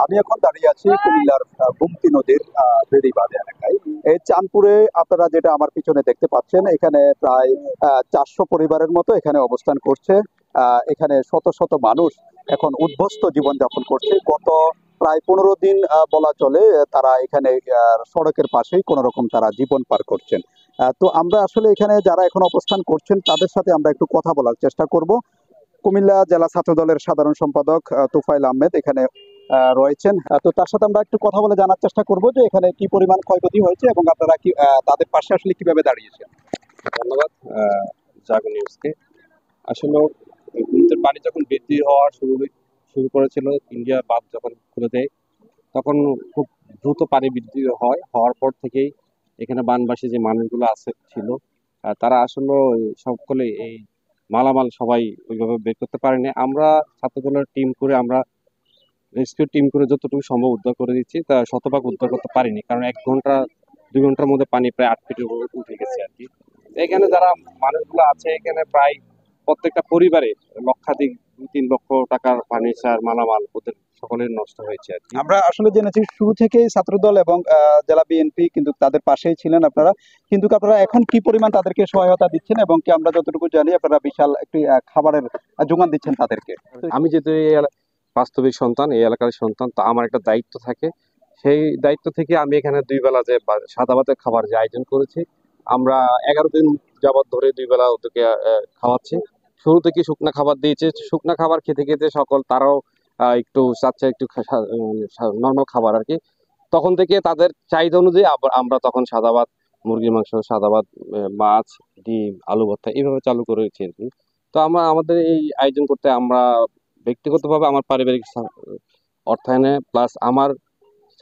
আমি এখন দাঁড়িয়ে আছি কুমিল্লার গুমতি নদীর বেড়িবাঁধ এলাকায়। এই চাঁদপুরে আপনারা যেটা আমার পিছনে দেখতে পাচ্ছেন, এখানে প্রায় 400 পরিবারের মতো এখানে অবস্থান করছে। এখানে শত শত মানুষ এখন উদ্বস্ত জীবনযাপন করছে। গত প্রায় 15 দিন বলা চলে তারা এখানে সড়কের পাশেই কোন রকম তারা জীবন পার করছেন। তো আমরা আসলে এখানে যারা এখন অবস্থান করছেন তাদের সাথে আমরা একটু কথা বলার চেষ্টা করব। কুমিল্লা জেলা ছাত্র দলের সাধারণ সম্পাদক তুফাইল আহমেদ এখানে রয়েছেন। তো তার সাথে আমরা একটু কথা বলে জানার চেষ্টা করব যে এখানে কি পরিমাণ ক্ষয়ক্ষতি হয়েছে এবং আপনারা কি তাদের পাশে আসলে কিভাবে দাঁড়িয়েছেন। ধন্যবাদ জাগো নিউজকে। আসলে গুমতির পানি যখন বৃদ্ধি হওয়া শুরু করেছিল, ইন্ডিয়া বাঁধ যখন খুলে দেয় তখন খুব দ্রুত পানি বৃদ্ধি হওয়ার পর থেকেই এখানে বানবাসী যে মানুষগুলো ছিল তারা আসলে সকলে এই মালামাল সবাই ওইভাবে বের করতে পারেনি। আমরা ছাত্রদলের টিম করে, আমরা রেস্কিউ টিম করে যতটুকু সম্ভব উদ্ধার করে দিচ্ছি, তা শতভাগ উদ্ধার করতে পারিনি, কারণ 2 ঘন্টার মধ্যে পানি প্রায় 8 ফিটের উপরে উঠে গেছে আর কি। এখানে যারা মানুষগুলো আছে, এখানে প্রায় প্রত্যেকটা পরিবারে লক্ষাধিক 2-3 লক্ষ টাকার ফার্নিচার মালামাল ওদের সকলের নষ্ট হয়েছে আর কি। আমরা আসলে জেনেছি শুরু থেকেই ছাত্রদল এবং জেলা বিএনপি কিন্তু তাদের পাশেই ছিলেন আপনারা, কিন্তু আপনারা এখন কি পরিমাণ তাদেরকে সহায়তা দিচ্ছেন এবং কি আমরা যতটুকু জানি আপনারা বিশাল একটি খাবারের যোগান দিচ্ছেন তাদেরকে। আমি যেহেতু এই বাস্তবিক সন্তান, এই এলাকার সন্তান, তো আমার একটা দায়িত্ব থাকে। সেই দায়িত্ব থেকে আমি এখানে 2 বেলা যে সাদা ভাতের খাবার যে আয়োজন করেছি, আমরা 11 দিন যাবৎ ধরে 2 বেলা ওদেরকে খাওয়াচ্ছি। শুরু থেকে শুকনা খাবার দিয়েছে, শুকনা খাবার খেতে খেতে তারাও একটু চাচ্ছে একটু নর্মাল খাবার আর কি। তখন থেকে তাদের চাহিদা অনুযায়ী আবার আমরা তখন সাদা ভাত, মুরগির মাংস, সাদা ভাত, মাছ, ডিম, আলু ভর্তা এইভাবে চালু করেছি আর কি। তো আমাদের এই আয়োজন করতে আমরা ব্যক্তিগতভাবে আমার পারিবারিক অর্থায়নে প্লাস আমার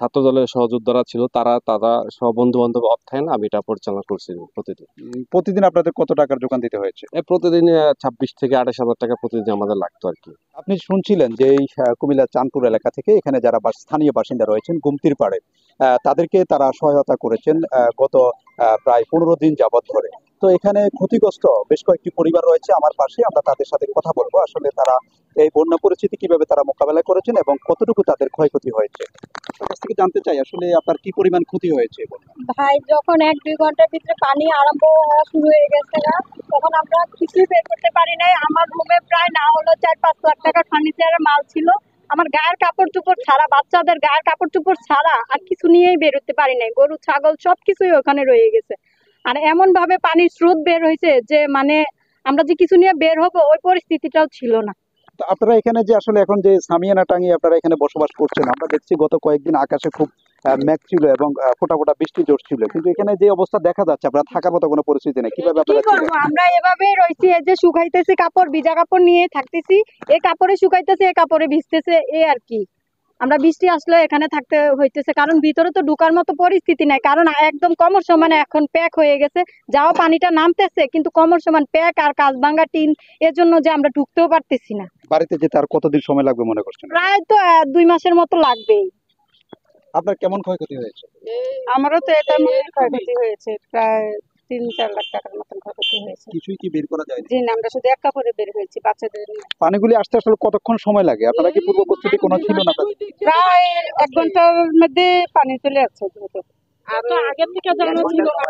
ছাত্র দলের সহযোদ্ধারা ছিল, তারা সব বন্ধু বান্ধব অর্থায়ন আমি এটা পরিচালনা করছি। প্রতিদিন আপনাদের কত টাকার যোগান দিতে হয়েছে? প্রতিদিন 26 থেকে 28 হাজার টাকা প্রতিদিন আমাদের লাগতো আর কি। আপনি শুনছিলেন যে এই কুমিল্লা চাঁদপুর এলাকা থেকে এখানে যারা স্থানীয় বাসিন্দা রয়েছেন গুমতির পাড়ে, তাদেরকে তারা সহায়তা করেছেন গত প্রায় 15 দিন যাবৎ ধরে। তো এখানে ক্ষতিগ্রস্ত বেশ কয়েকটি পরিবার রয়েছে আমার পাশে, আমরা তাদের সাথে কথা বলবো আসলে তারা এই বন্যা পরিস্থিতি কিভাবে তারা মোকাবেলা করেছেন এবং কতটুকু তাদের ক্ষয়ক্ষতি হয়েছে। কাছ থেকে জানতে চাই আসলে আপনার কি পরিমাণ ক্ষতি হয়েছে। ভাই, যখন 1-2 ঘন্টার ভিতরে পানি আরম্ভ হওয়া শুরু হয়ে গেছে না, তখন আমরা কিছুই বের করতে পারি নাই। আমার রুমে প্রায় না হলো 4-5 লাখ টাকার ফার্নিচারের মাল ছিল। আমার গায়ের কাপড় চোপড় ছাড়া, বাচ্চাদের গায়ের কাপড় চোপড় ছাড়া আর কিছু নিয়েই বের হতে পারি নাই। গরু ছাগল সবকিছুই ওখানে রয়ে গেছে। আর এমন ভাবে পানির স্রোত বের হয়েছে যে মানে আমরা যে কিছু নিয়ে বের হবো ওই পরিস্থিতিটাও ছিল না। আপনারা এখানে যে আসলে এখন যে সামিয়ানা টাঙিয়ে আপনারা এখানে বসবাস করছেন, আমরা দেখছি গত কয়েকদিন আকাশে খুব মেঘ ছিল এবং ফোটা ফোটা বৃষ্টি ছিল, কিন্তু এখানে যে অবস্থা দেখা যাচ্ছে আপনারা থাকার মতো কোনো পরিস্থিতি নেই, কিভাবে আপনারা ছিলেন? আমরা এভাবেই রয়েছি, এই যে শুকাইতেছি কাপড়, ভিজা কাপড় নিয়ে থাকতেছি, এই কাপড়ে শুকাইতেছে, এই কাপড়ে ভিজতেছে, এই আর কি। আমরা বৃষ্টি আসলে এখানে থাকতে হইতেছে, কারণ ভিতরে তো ঢুকার মতো পরিস্থিতি নাই, কারণ একদম কমর সমান এখন প্যাক হয়ে গেছে। যাও পানিটা নামতেছে কিন্তু কমর সমান প্যাক আর কাজ ভাঙা টিন, এর জন্য যে আমরা ঢুকতেও পারতেছি না। বাড়িতে যেতে আর কতদিন সময় লাগবে মনে করছেন? প্রায় তো 2 মাসের মতো লাগবেই। আপনার কেমন ক্ষয়ক্ষতি হয়েছে? আমারও তো এটা মনে ক্ষয়ক্ষতি হয়েছে, প্রায় 3-4 লাখ টাকার মতন ক্ষয়ক্ষতি হয়েছে। কিছুই কি বের করা যায় না? জি না, আমরা শুধু এক কাপড়ে বের হয়েছি বাচ্চাদের নিয়ে। পানিগুলি আসতে আসলে কতক্ষণ সময় লাগে? আপনারা কি পূর্ব প্রস্তুতি কোনো ছিল না? প্রায় 1 ঘন্টার মধ্যে পানি চলে আসছে। আগের থেকে জানানো ছিল না।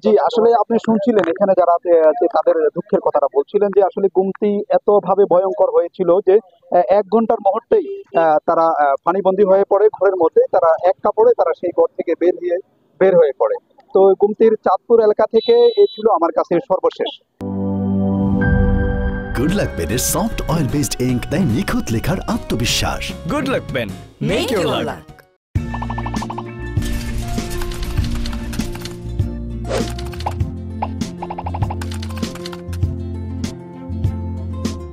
জি, আসলে আপনি শুনছিলেন এখানে যারা যে তাদের দুঃখের কথাটা বলছিলেন যে আসলে গুমতি এত ভাবে ভয়ঙ্কর হয়েছিল যে 1 ঘন্টার মুহূর্তেই তারা পানিবন্দী হয়ে পড়ে ঘরের মধ্যে, তারা এক কাপড়ে তারা সেই ঘর থেকে বের হয়ে পড়ে। তো গুমতির চাঁদপুর এলাকা থেকে এ ছিল আমার কাছে সর্বশেষ। গুড লাক পেনের সফট অয়েল বেসড ইঙ্ক দেয় নিখুঁত লেখার আত্মবিশ্বাস। Good luck pen, make your lakh.